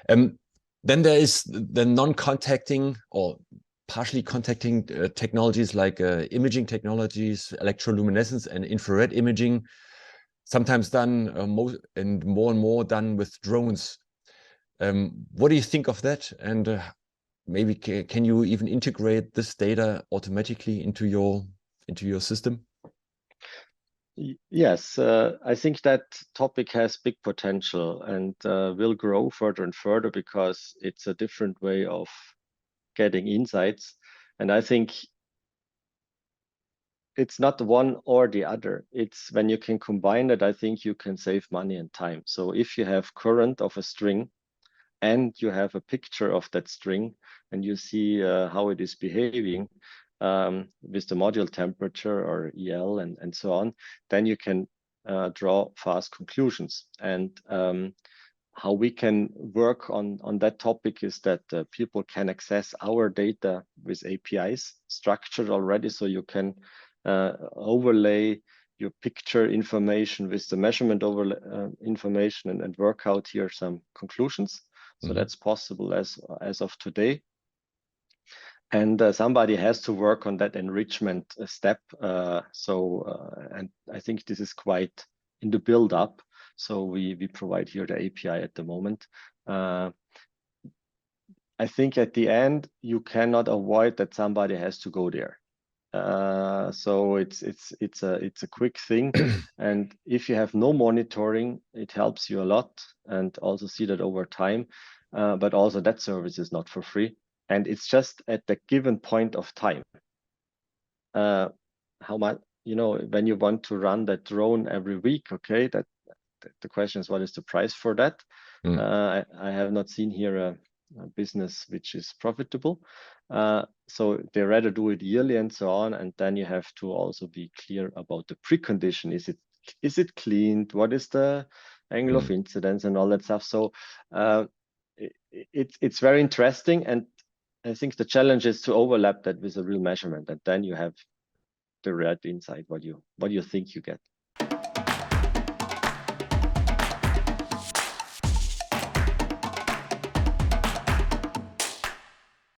Then there is the non-contacting or partially contacting technologies like imaging technologies, electroluminescence and infrared imaging, sometimes done and more done with drones. What do you think of that? And maybe can you even integrate this data automatically into your system? Yes, I think that topic has big potential and will grow further and further because it's a different way of getting insights. And I think it's not one or the other. It's when you can combine it, I think you can save money and time. So if you have current of a string and you have a picture of that string and you see how it is behaving with the module temperature or EL and so on, then you can draw fast conclusions. And how we can work on that topic is that people can access our data with APIs structured already, so you can overlay your picture information with the measurement overlay information and work out here some conclusions. So that's possible as of today. And somebody has to work on that enrichment step. And I think this is quite in the build up. So we provide here the API at the moment. I think at the end, you cannot avoid that somebody has to go there. So it's a quick thing. And if you have no monitoring, it helps you a lot, and also see that over time. But also that service is not for free. And it's just at the given point of time. How much, when you want to run that drone every week, okay, that the question is, what is the price for that? I have not seen here a business which is profitable. So they rather do it yearly and so on. And then you have to also be clear about the precondition. Is it cleaned? What is the angle of incidence and all that stuff? So it's very interesting. And I think the challenge is to overlap that with a real measurement, and then you have the right insight what you think you get.